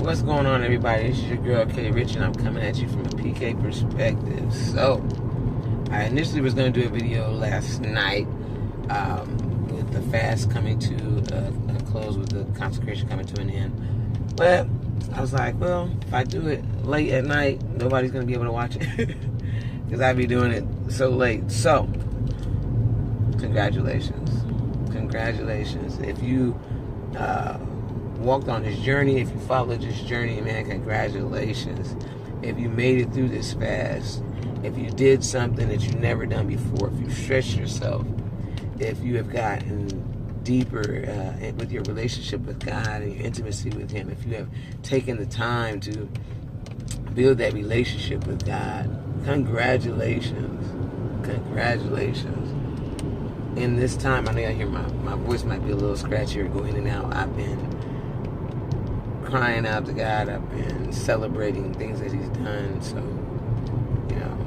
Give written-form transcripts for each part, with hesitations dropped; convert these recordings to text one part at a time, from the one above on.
What's going on, everybody? This is your girl K Rich, and I'm coming at you from a PK perspective. So, I initially was going to do a video last night with the fast coming to a close, with the consecration coming to an end. But I was like, well, if I do it late at night, nobody's going to be able to watch it because I'd be doing it so late. So, congratulations. Congratulations. If you walked on this journey, if you followed this journey, man, congratulations. If you made it through this fast, if you did something that you've never done before, if you stretched yourself, if you have gotten deeper with your relationship with God and your intimacy with Him, if you have taken the time to build that relationship with God, congratulations. Congratulations. In this time, I know I hear my voice might be a little scratchy or go in and out. I've been crying out to God. I've been celebrating things that He's done. So, you know,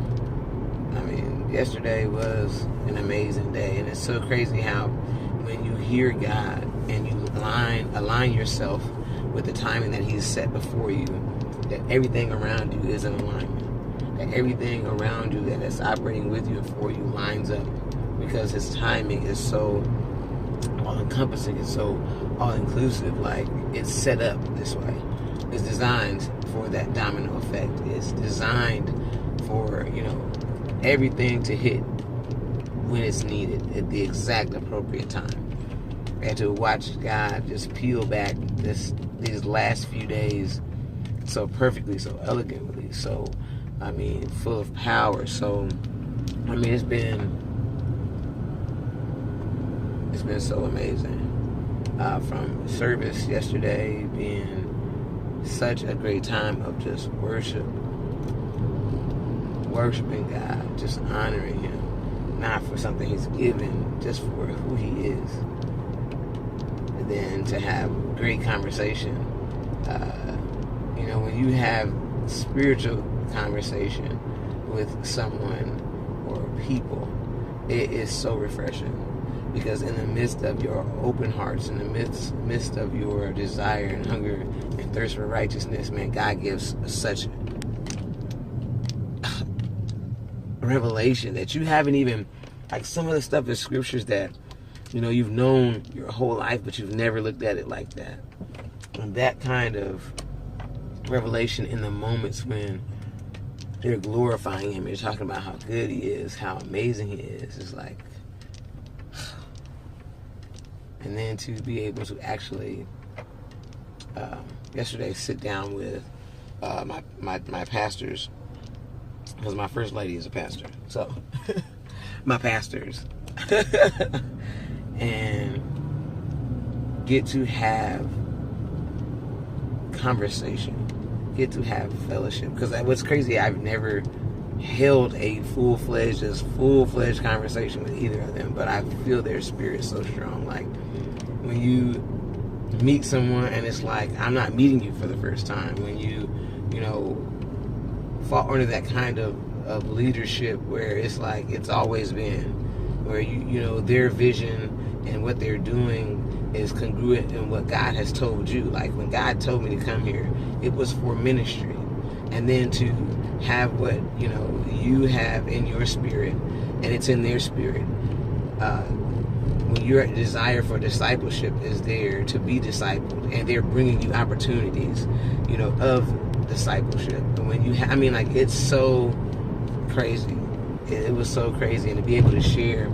I mean, yesterday was an amazing day. And it's so crazy how when you hear God and you align yourself with the timing that He's set before you, that everything around you is in alignment. That everything around you that is operating with you and for you lines up. Because His timing is so all-encompassing, it's so all-inclusive. Like, it's set up this way. It's designed for that domino effect. It's designed for, you know, everything to hit when it's needed at the exact appropriate time. And to watch God just peel back these last few days so perfectly, so elegantly, so, I mean, full of power. So, I mean, it's been so amazing. From service yesterday being such a great time of just worshiping God, just honoring Him, not for something He's given, just for who He is. And then to have great conversation. You know, when you have spiritual conversation with someone or people, it is so refreshing. Because in the midst of your open hearts, in the midst of your desire and hunger and thirst for righteousness, man, God gives such revelation that you haven't even, like some of the stuff in scriptures that, you know, you've known your whole life, but you've never looked at it like that. And that kind of revelation in the moments when you're glorifying Him, you're talking about how good He is, how amazing He is like, and then to be able to actually, yesterday, sit down with my pastors, because my first lady is a pastor, so my pastors, and get to have conversation, get to have fellowship. Because what's crazy, I've never held a full-fledged conversation with either of them, but I feel their spirit so strong. Like, when you meet someone and it's like, I'm not meeting you for the first time. When you know, fall under that kind of leadership where it's like it's always been, where you know, their vision and what they're doing is congruent in what God has told you. Like, when God told me to come here, it was for ministry. And then to have what, you know, you have in your spirit and it's in their spirit. When your desire for discipleship is there to be discipled, and they're bringing you opportunities, you know, of discipleship. And when you I mean, like, it's so crazy. It was so crazy. And to be able to share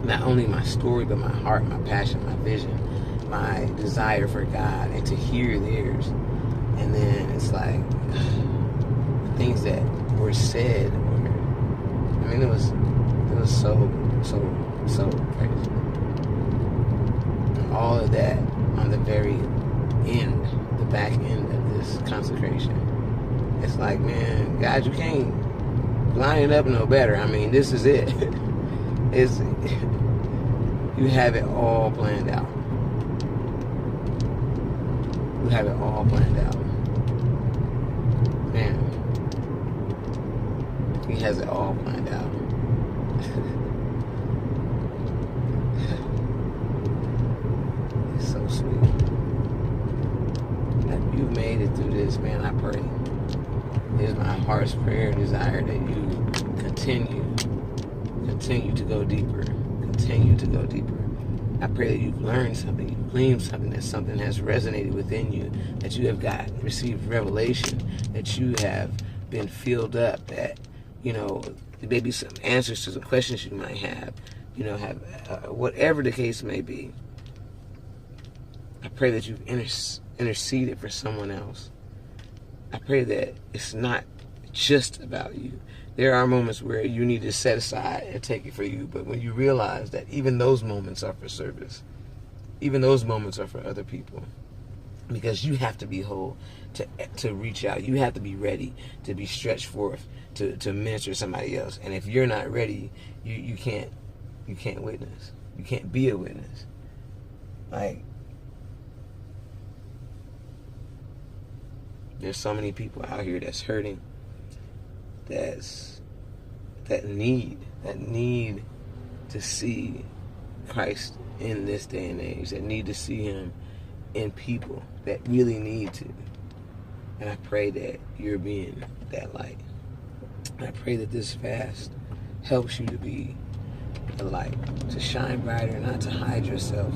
not only my story, but my heart, my passion, my vision, my desire for God, and to hear theirs. And then it's like, things that were said, I mean, it was so crazy. All of that on the very end, the back end of this consecration. It's like, man, God, you can't line it up no better. I mean, this is it. You have it all planned out. You have it all planned out. Man, He has it all planned out. It's so sweet. That beautiful. you've made it through this, man, I pray. It is my heart's prayer and desire that you continue to go deeper. Continue to go deeper. I pray that you've learned something, you've gleaned something, that something has resonated within you, that you have received revelation, that you have been filled up, that, maybe some answers to some questions you might have, whatever the case may be. I pray that you've interceded for someone else. I pray that it's not just about you. There are moments where you need to set aside and take it for you, but when you realize that even those moments are for service, even those moments are for other people, because you have to be whole to reach out. You have to be ready to be stretched forth to minister to somebody else. And if you're not ready, you can't witness. You can't be a witness. Like, there's so many people out here that's hurting, that need to see Christ in this day and age, that need to see him in people that really need to. And I pray that you're being that light. I pray that this fast helps you to be a light, to shine brighter, not to hide yourself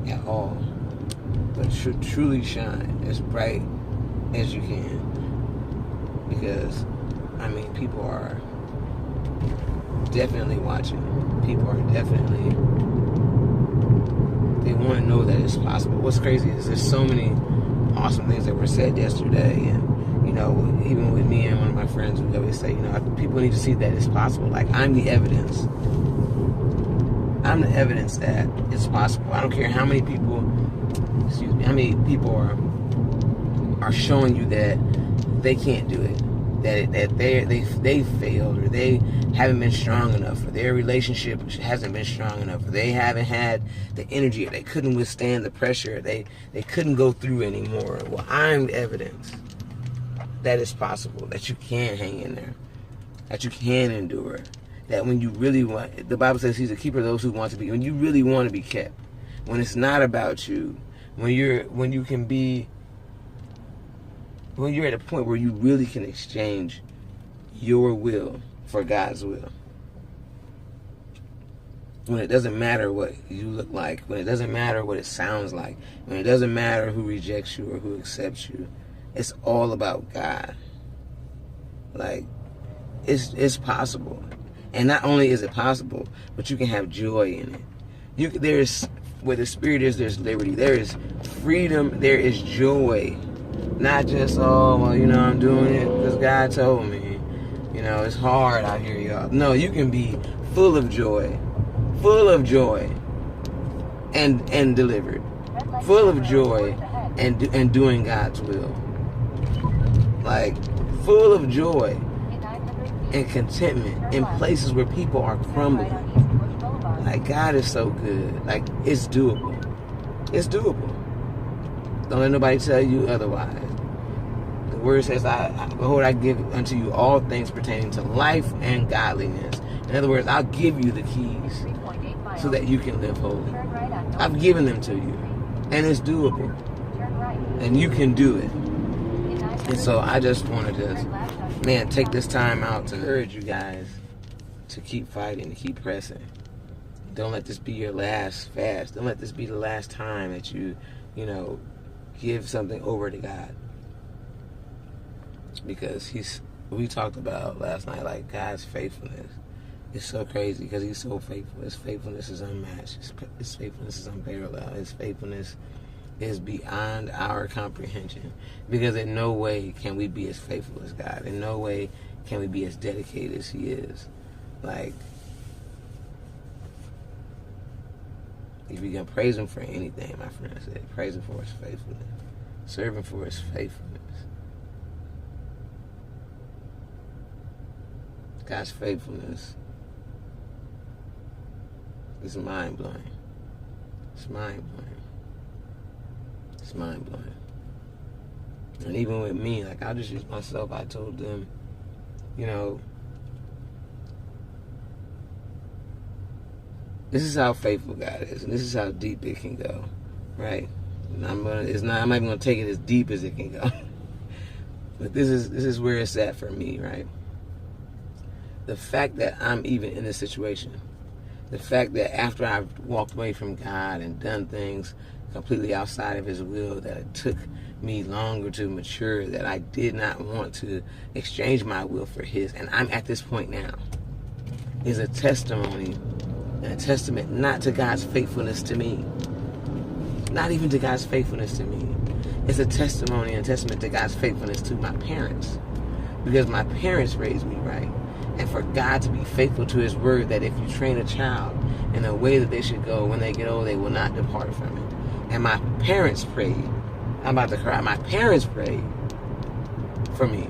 at all, but should truly shine as bright as you can. Because, people are definitely watching. People are definitely, they want to know that it's possible. What's crazy is there's so many awesome things that were said yesterday, and even with me and one of my friends, we always say, people need to see that it's possible. Like, I'm the evidence. I'm the evidence that it's possible. I don't care how many people, how many people are showing you that they can't do it, that they failed, or they haven't been strong enough, or their relationship hasn't been strong enough, or they haven't had the energy, or they couldn't withstand the pressure, they couldn't go through anymore. Well, I'm evidence that it's possible, that you can hang in there, that you can endure, that when you really want, the Bible says he's a keeper of those who want to be, when you really want to be kept, when it's not about you, when you're at a point where you really can exchange your will for God's will. When it doesn't matter what you look like, when it doesn't matter what it sounds like, when it doesn't matter who rejects you or who accepts you, it's all about God. Like, it's possible. And not only is it possible, but you can have joy in it. There's, where the Spirit is, there's liberty. There is freedom. There is joy. Not just, I'm doing it because God told me. It's hard out here, y'all. No, you can be full of joy, and delivered, full of joy, and doing God's will. Like, full of joy and contentment in places where people are crumbling. Like, God is so good. Like, it's doable. It's doable. Don't let nobody tell you otherwise. The word says, behold, I give unto you all things pertaining to life and godliness. In other words, I'll give you the keys so that you can live holy. I've given them to you. And it's doable. And you can do it. And so I just wanted to, take this time out to encourage you guys to keep fighting, to keep pressing. Don't let this be your last fast. Don't let this be the last time that you give something over to God. Because we talked about last night, like, God's faithfulness is so crazy because he's so faithful. His faithfulness is unmatched. His faithfulness is unparalleled. His faithfulness is beyond our comprehension. Because in no way can we be as faithful as God. In no way can we be as dedicated as he is. Like, if you can praise him for anything, my friend said, praise him for his faithfulness. Serve him for his faithfulness. God's faithfulness is mind-blowing. It's mind-blowing. It's mind-blowing. And even with me, like, I'll just use myself. I told them, this is how faithful God is, and this is how deep it can go, right? I'm not even gonna take it as deep as it can go. But this is where it's at for me, right? The fact that I'm even in this situation, the fact that after I've walked away from God and done things completely outside of His will, that it took me longer to mature, that I did not want to exchange my will for His, and I'm at this point now, is a testimony and a testament not to God's faithfulness to me, not even to God's faithfulness to me. It's a testimony and a testament to God's faithfulness to my parents, because my parents raised me right. And for God to be faithful to His word, that if you train a child in a way that they should go, when they get old, they will not depart from it. And my parents prayed. I'm about to cry. My parents prayed for me.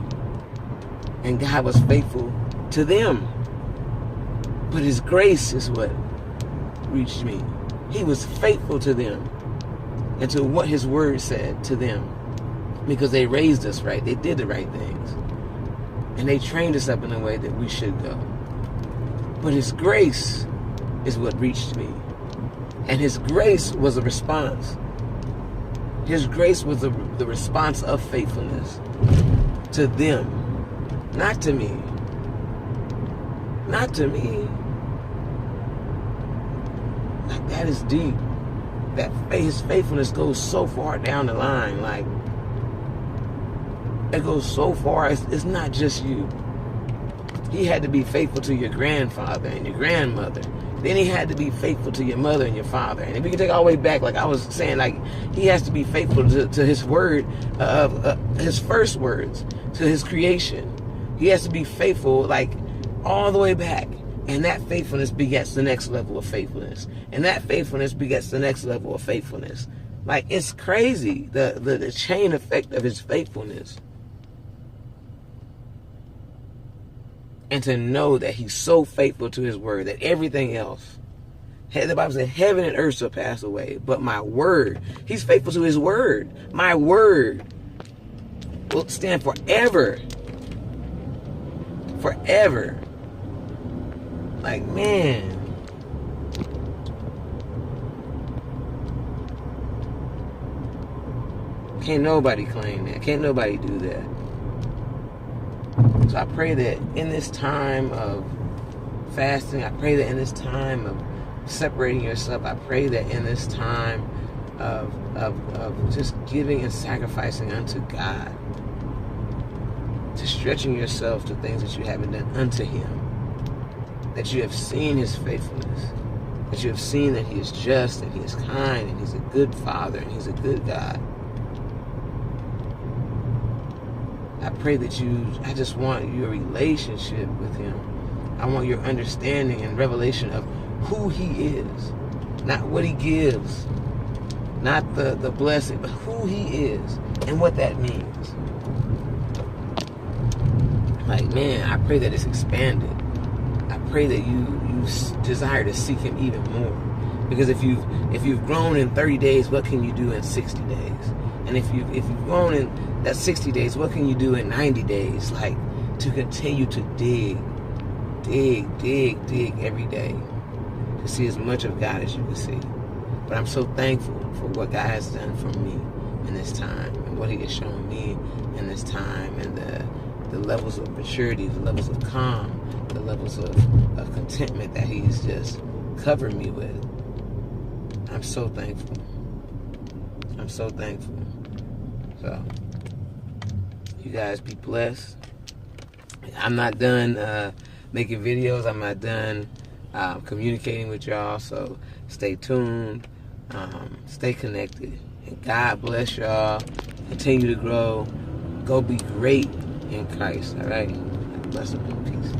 And God was faithful to them. But His grace is what reached me. He was faithful to them and to what His word said to them, because they raised us right. They did the right things. And they trained us up in a way that we should go. But His grace is what reached me. And His grace was a response. His grace was the response of faithfulness to them, not to me. Not to me. Like, that is deep. That His faithfulness goes so far down the line. Like, it goes so far. It's not just you. He had to be faithful to your grandfather and your grandmother. Then He had to be faithful to your mother and your father. And if we can take all the way back, like I was saying, like, He has to be faithful to His word, His first words, to His creation. He has to be faithful, like, all the way back. And that faithfulness begets the next level of faithfulness. And that faithfulness begets the next level of faithfulness. Like, it's crazy, the chain effect of His faithfulness. And to know that He's so faithful to His word that everything else, the Bible says, heaven and earth shall pass away, but my word, He's faithful to His word. My word will stand forever. Forever. Like, man. Can't nobody claim that. Can't nobody do that. So I pray that in this time of fasting, I pray that in this time of separating yourself, I pray that in this time of just giving and sacrificing unto God, to stretching yourself to things that you haven't done unto Him, that you have seen His faithfulness, that you have seen that He is just and He is kind and He's a good Father and He's a good God. I pray that I just want your relationship with Him. I want your understanding and revelation of who He is. Not what He gives. Not the blessing, but who He is and what that means. Like, man, I pray that it's expanded. I pray that you desire to seek Him even more. Because if you've grown in 30 days, what can you do in 60 days? And if you've grown in that 60 days, what can you do in 90 days? Like, to continue to dig every day to see as much of God as you can see. But I'm so thankful for what God has done for me in this time and what He has shown me in this time, and the levels of maturity, the levels of calm, the levels of contentment that He's just covered me with. I'm so thankful. I'm so thankful. So, you guys be blessed. I'm not done making videos. I'm not done communicating with y'all. So, stay tuned. Stay connected. And God bless y'all. Continue to grow. Go be great in Christ. All right? Bless and peace.